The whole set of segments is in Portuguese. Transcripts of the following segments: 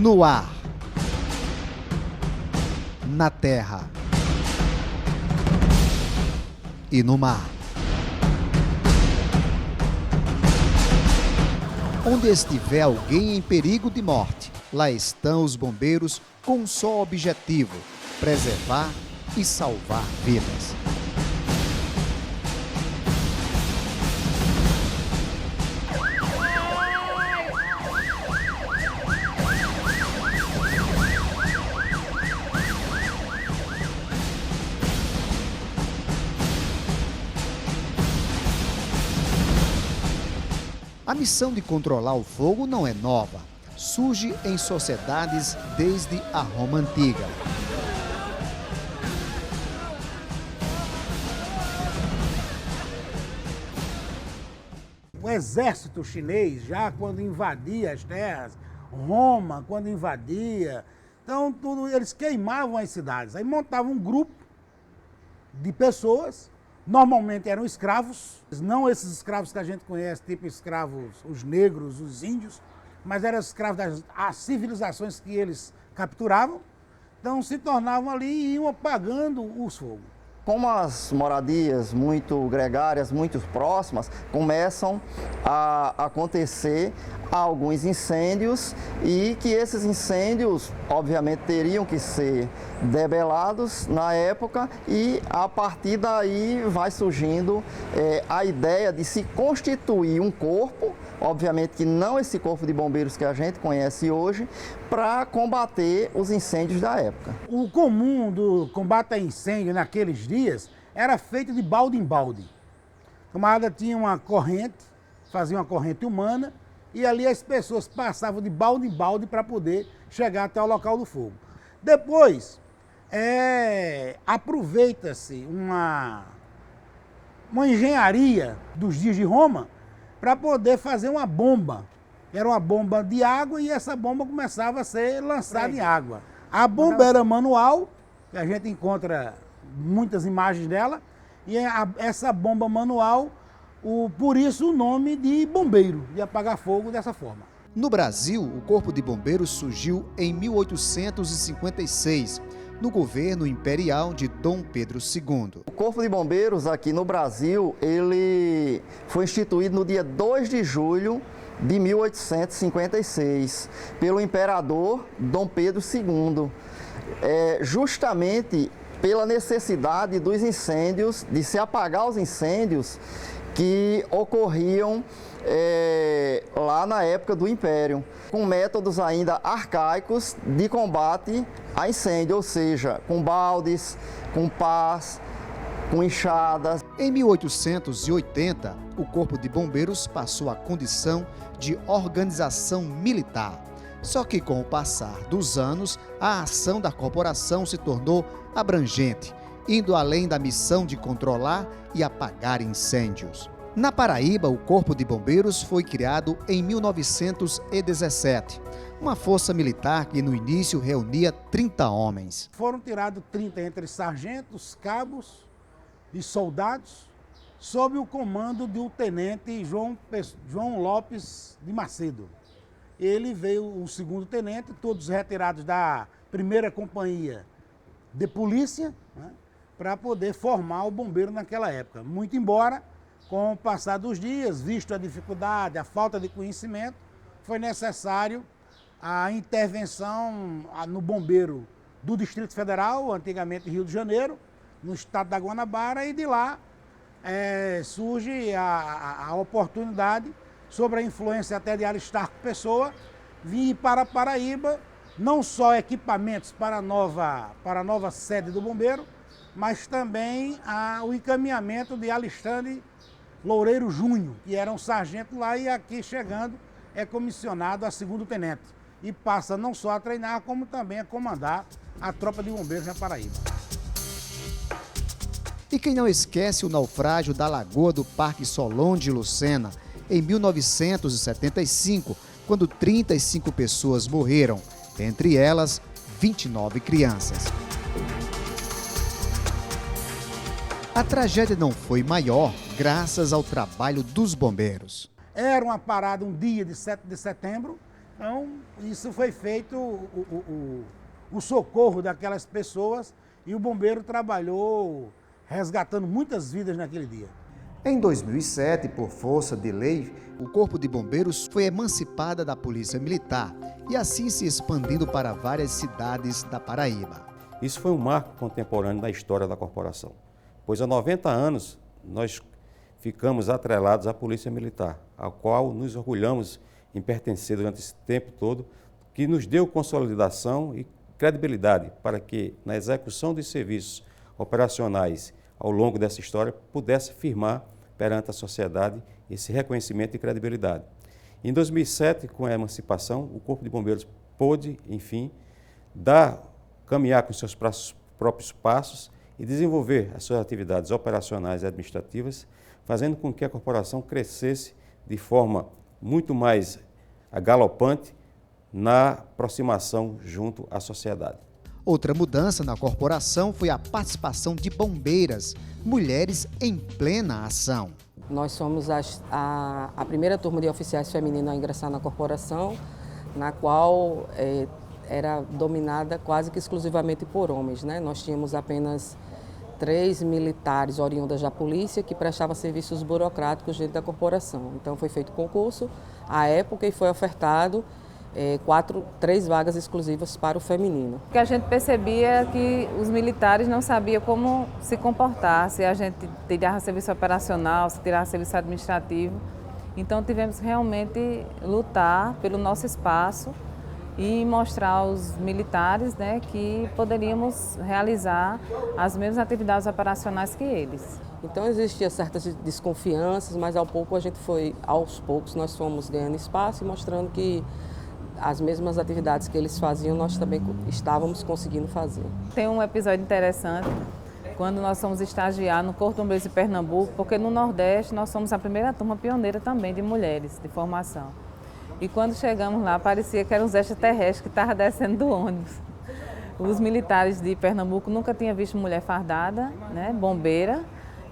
No ar, na terra e no mar. Onde estiver alguém em perigo de morte, lá estão os bombeiros com um só objetivo: preservar e salvar vidas. A missão de controlar o fogo não é nova. Surge em sociedades desde a Roma Antiga. O exército chinês, já quando invadia as terras, Roma, quando invadia, então eles queimavam as cidades. Aí montavam um grupo de pessoas, normalmente eram escravos, não esses escravos que a gente conhece, tipo escravos, os negros, os índios, mas eram escravos das civilizações que eles capturavam. Então se tornavam ali e iam apagando os fogos. Como as moradias muito gregárias, muito próximas, começam a acontecer alguns incêndios e que esses incêndios, obviamente, teriam que ser debelados na época e a partir daí vai surgindo a ideia de se constituir um corpo, obviamente que não esse corpo de bombeiros que a gente conhece hoje, para combater os incêndios da época. O comum do combate a incêndio naqueles dias era feito de balde em balde. O camarada tinha uma corrente, fazia uma corrente humana, e ali as pessoas passavam de balde em balde para poder chegar até o local do fogo. Depois, aproveita-se uma engenharia dos dias de Roma para poder fazer uma bomba. Era uma bomba de água e essa bomba começava a ser lançada em água. A bomba era manual, que a gente encontra muitas imagens dela, e essa bomba manual, por isso o nome de bombeiro, de apagar fogo dessa forma. No Brasil, o Corpo de Bombeiros surgiu em 1856, no governo imperial de Dom Pedro II. O Corpo de Bombeiros aqui no Brasil, ele foi instituído no dia 2 de julho de 1856, pelo imperador Dom Pedro II, justamente pela necessidade dos incêndios, de se apagar os incêndios que ocorriam lá na época do Império, com métodos ainda arcaicos de combate a incêndio, ou seja, com baldes, com pás, com enxadas. Em 1880, o Corpo de Bombeiros passou à condição de organização militar. Só que com o passar dos anos, a ação da corporação se tornou abrangente, indo além da missão de controlar e apagar incêndios. Na Paraíba, o Corpo de Bombeiros foi criado em 1917, uma força militar que no início reunia 30 homens. Foram tirados 30 entre sargentos, cabos e soldados, sob o comando do tenente João Lopes de Macedo. Ele veio o segundo tenente, todos retirados da primeira companhia de polícia, né, para poder formar o bombeiro naquela época. Muito embora, com o passar dos dias, visto a dificuldade, a falta de conhecimento, foi necessário a intervenção no bombeiro do Distrito Federal, antigamente Rio de Janeiro, no estado da Guanabara, e de lá surge a oportunidade, sobre a influência até de Aristarco Pessoa, vir para a Paraíba, não só equipamentos para a nova sede do bombeiro, mas também o encaminhamento de Alexandre Loureiro Júnior, que era um sargento lá e aqui chegando é comissionado a segundo tenente. E passa não só a treinar, como também a comandar a tropa de bombeiros na Paraíba. E quem não esquece o naufrágio da Lagoa do Parque Solon de Lucena, em 1975, quando 35 pessoas morreram, entre elas 29 crianças. A tragédia não foi maior graças ao trabalho dos bombeiros. Era uma parada um dia de 7 de setembro, Então, isso foi feito, o socorro daquelas pessoas, e o bombeiro trabalhou resgatando muitas vidas naquele dia. Em 2007, por força de lei, o Corpo de Bombeiros foi emancipada da Polícia Militar e assim se expandindo para várias cidades da Paraíba. Isso foi um marco contemporâneo da história da corporação, pois há 90 anos nós ficamos atrelados à Polícia Militar, ao qual nos orgulhamos em pertencer durante esse tempo todo, que nos deu consolidação e credibilidade para que, na execução dos serviços operacionais ao longo dessa história, pudesse firmar perante a sociedade esse reconhecimento e credibilidade. Em 2007, com a emancipação, o Corpo de Bombeiros pôde, enfim, caminhar com seus próprios passos e desenvolver as suas atividades operacionais e administrativas, fazendo com que a corporação crescesse de forma muito mais galopante na aproximação junto à sociedade. Outra mudança na corporação foi a participação de bombeiras, mulheres em plena ação. Nós somos a primeira turma de oficiais femininos a ingressar na corporação, na qual era dominada quase que exclusivamente por homens, né? Nós tínhamos apenas 3 militares oriundas da polícia que prestavam serviços burocráticos dentro da corporação. Então foi feito concurso à época e foi ofertado 3 vagas exclusivas para o feminino. O que a gente percebia é que os militares não sabiam como se comportar, se a gente tirava serviço operacional, se tirava serviço administrativo. Então tivemos realmente lutar pelo nosso espaço e mostrar aos militares, né, que poderíamos realizar as mesmas atividades operacionais que eles. Então existiam certas desconfianças, mas aos poucos nós fomos ganhando espaço e mostrando que as mesmas atividades que eles faziam, nós também estávamos conseguindo fazer. Tem um episódio interessante, quando nós fomos estagiar no Corpo de Bombeiros de Pernambuco, porque no Nordeste nós somos a primeira turma pioneira também de mulheres de formação. E quando chegamos lá, parecia que eram os extraterrestres que estavam descendo do ônibus. Os militares de Pernambuco nunca tinham visto mulher fardada, né, bombeira.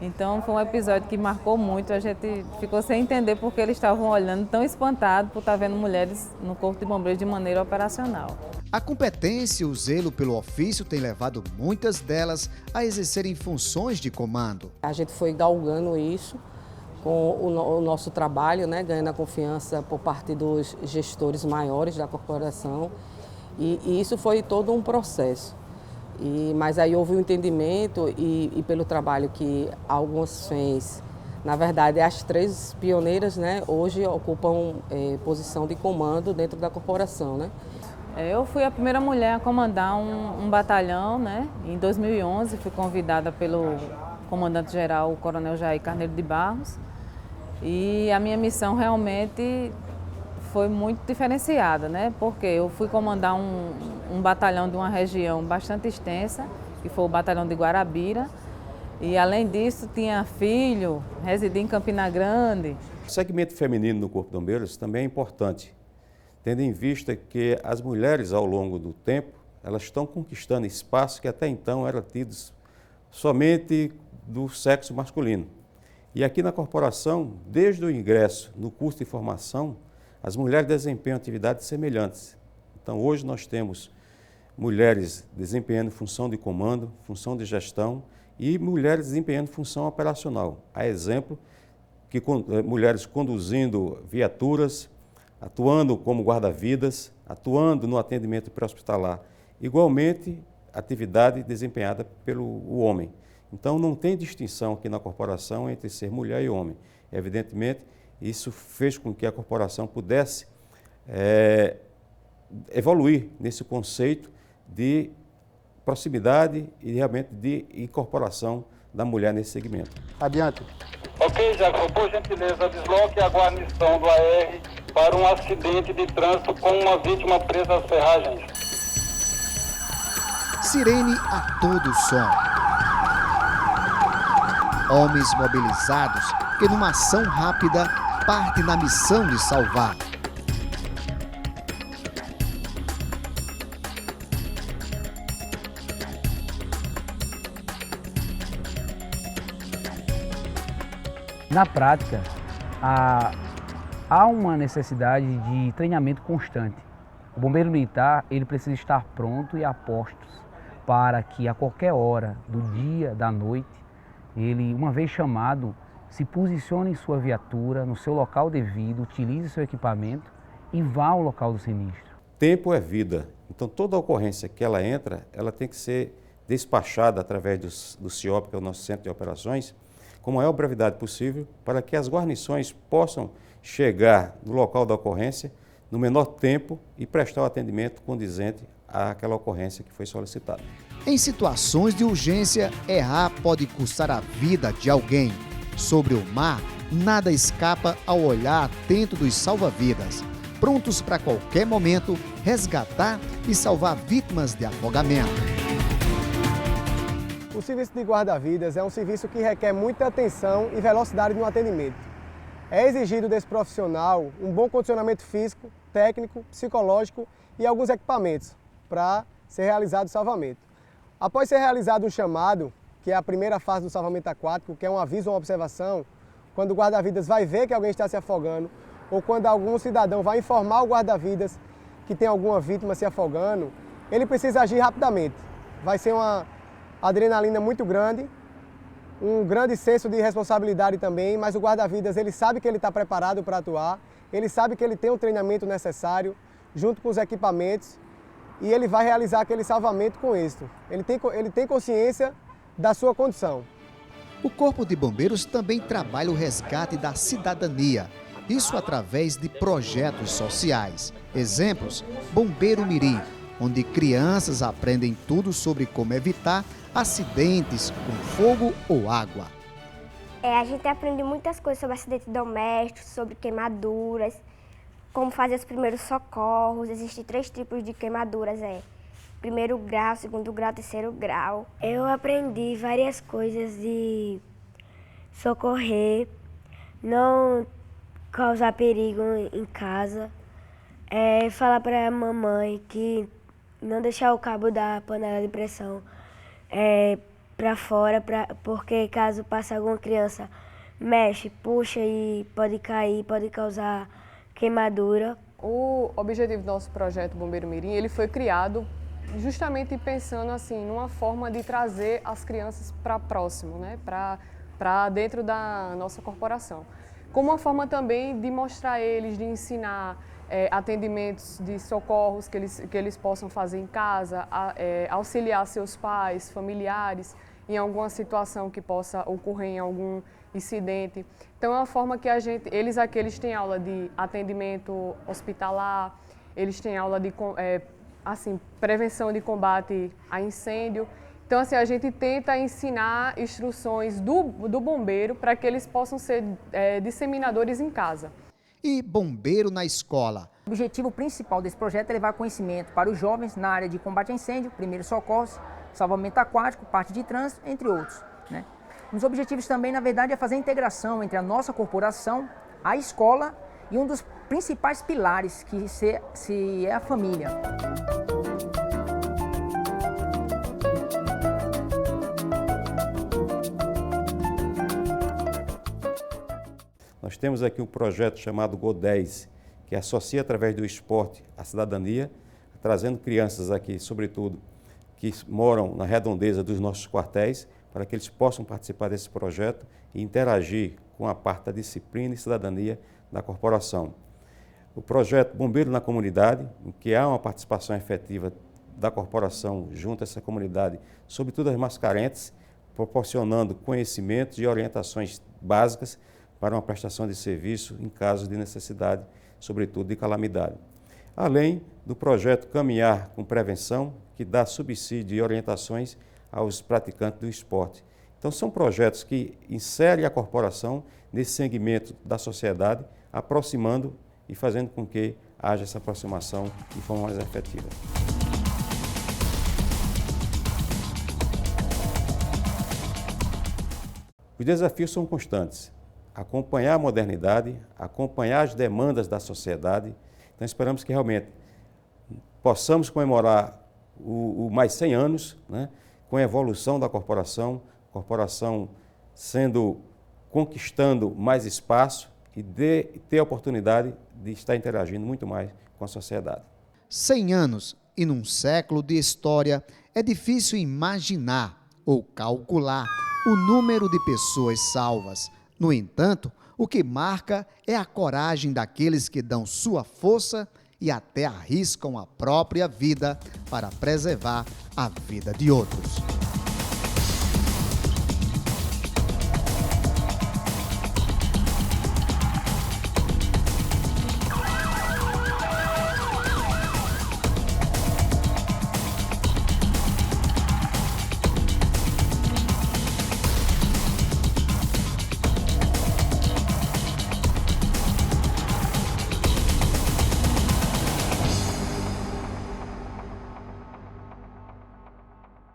Então foi um episódio que marcou muito, a gente ficou sem entender porque eles estavam olhando tão espantados por estar vendo mulheres no Corpo de Bombeiros de maneira operacional. A competência e o zelo pelo ofício têm levado muitas delas a exercerem funções de comando. A gente foi galgando isso com o nosso trabalho, né, ganhando a confiança por parte dos gestores maiores da corporação, e isso foi todo um processo. Mas aí houve um entendimento e pelo trabalho que algumas fez, na verdade as 3 pioneiras, né, hoje ocupam posição de comando dentro da corporação, né? Eu fui a primeira mulher a comandar um batalhão, né? Em 2011 fui convidada pelo comandante-geral, o Coronel Jair Carneiro de Barros, e a minha missão realmente foi muito diferenciada, né? Porque eu fui comandar um batalhão de uma região bastante extensa, que foi o batalhão de Guarabira, e além disso tinha filho, residia em Campina Grande. O segmento feminino no Corpo de Bombeiros também é importante, tendo em vista que as mulheres ao longo do tempo, elas estão conquistando espaços que até então eram tidos somente do sexo masculino. E aqui na corporação, desde o ingresso no curso de formação, as mulheres desempenham atividades semelhantes. Então, hoje nós temos mulheres desempenhando função de comando, função de gestão e mulheres desempenhando função operacional. A exemplo, mulheres conduzindo viaturas, atuando como guarda-vidas, atuando no atendimento pré-hospitalar. Igualmente, atividade desempenhada pelo homem. Então, não tem distinção aqui na corporação entre ser mulher e homem. Evidentemente, isso fez com que a corporação pudesse evoluir nesse conceito de proximidade e realmente de incorporação da mulher nesse segmento. Adiante. Ok, Jackson, por gentileza, desloque a guarnição do AR para um acidente de trânsito com uma vítima presa às ferragens. Sirene a todo som. Homens mobilizados que numa ação rápida partem na missão de salvar. Na prática, a há uma necessidade de treinamento constante. O bombeiro militar, ele precisa estar pronto e a postos para que a qualquer hora do dia, da noite, ele, uma vez chamado, se posicione em sua viatura, no seu local devido, utilize seu equipamento e vá ao local do sinistro. Tempo é vida, então toda ocorrência que ela entra, ela tem que ser despachada através do CIOP, que é o nosso Centro de Operações, com a maior brevidade possível, para que as guarnições possam chegar no local da ocorrência no menor tempo e prestar o atendimento condizente àquela ocorrência que foi solicitada. Em situações de urgência, errar pode custar a vida de alguém. Sobre o mar, nada escapa ao olhar atento dos salva-vidas, prontos para qualquer momento resgatar e salvar vítimas de afogamento. O serviço de guarda-vidas é um serviço que requer muita atenção e velocidade no atendimento. É exigido desse profissional um bom condicionamento físico, técnico, psicológico e alguns equipamentos para ser realizado o salvamento. Após ser realizado um chamado, que é a primeira fase do salvamento aquático, que é um aviso ou uma observação, quando o guarda-vidas vai ver que alguém está se afogando, ou quando algum cidadão vai informar o guarda-vidas que tem alguma vítima se afogando, ele precisa agir rapidamente. Vai ser uma adrenalina muito grande, um grande senso de responsabilidade também, mas o guarda-vidas ele sabe que ele está preparado para atuar, ele sabe que ele tem o treinamento necessário, junto com os equipamentos, e ele vai realizar aquele salvamento com êxito. Ele tem consciência da sua condição. O Corpo de Bombeiros também trabalha o resgate da cidadania, isso através de projetos sociais. Exemplos, Bombeiro Mirim, onde crianças aprendem tudo sobre como evitar acidentes com fogo ou água. A gente aprende muitas coisas sobre acidentes domésticos, sobre queimaduras, como fazer os primeiros socorros. Existem 3 tipos de queimaduras, primeiro grau, segundo grau, terceiro grau. Eu aprendi várias coisas de socorrer, não causar perigo em casa, falar para a mamãe que não deixar o cabo da panela de pressão para fora, porque caso passe alguma criança, mexe, puxa e pode cair, pode causar queimadura. O objetivo do nosso projeto Bombeiro Mirim, ele foi criado justamente pensando assim, numa forma de trazer as crianças para próximo, né? Para dentro da nossa corporação. Como uma forma também de mostrar eles, de ensinar atendimentos de socorros que eles possam fazer em casa, auxiliar seus pais, familiares, em alguma situação que possa ocorrer em algum incidente. Então é uma forma que eles têm aula de atendimento hospitalar, eles têm aula de prevenção de combate a incêndio. Então assim, a gente tenta ensinar instruções do bombeiro para que eles possam ser disseminadores em casa. E bombeiro na escola. O objetivo principal desse projeto é levar conhecimento para os jovens na área de combate a incêndio, primeiros socorros, salvamento aquático, parte de trânsito, entre outros, né? Um dos objetivos também, na verdade, é fazer a integração entre a nossa corporação, a escola e um dos principais pilares, que é a família. Nós temos aqui um projeto chamado Go10, que associa através do esporte a cidadania, trazendo crianças aqui, sobretudo, que moram na redondeza dos nossos quartéis, para que eles possam participar desse projeto e interagir com a parte da disciplina e cidadania da corporação. O projeto Bombeiro na Comunidade, em que há uma participação efetiva da corporação junto a essa comunidade, sobretudo as mais carentes, proporcionando conhecimentos e orientações básicas para uma prestação de serviço em caso de necessidade, sobretudo de calamidade. Além do projeto Caminhar com Prevenção, que dá subsídio e orientações aos praticantes do esporte. Então são projetos que inserem a corporação nesse segmento da sociedade, aproximando e fazendo com que haja essa aproximação de forma mais efetiva. Os desafios são constantes. Acompanhar a modernidade, acompanhar as demandas da sociedade. Então esperamos que realmente possamos comemorar o mais 100 anos, né, com a evolução da corporação conquistando mais espaço e ter a oportunidade de estar interagindo muito mais com a sociedade. 100 anos e num século de história, é difícil imaginar ou calcular o número de pessoas salvas. No entanto, o que marca é a coragem daqueles que dão sua força e até arriscam a própria vida para preservar a vida de outros.